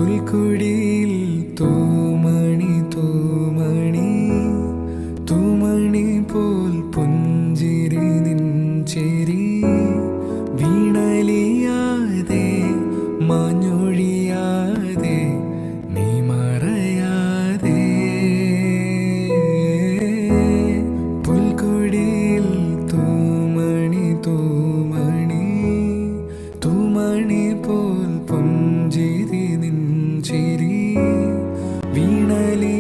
പുൽക്കുടിയിൽ തൂമണി തൂമണി തൂമണി പോൽ പുഞ്ചിരി നിൻചേരി വീണലിയാതെ മാഞ്ഞൊഴിയാതെ നീ മറയാതെ പുൽക്കുടിയിൽ തൂമണി തൂമണി തൂമണി പോൽ പുഞ്ചിരി നിൻചേരി വീണലി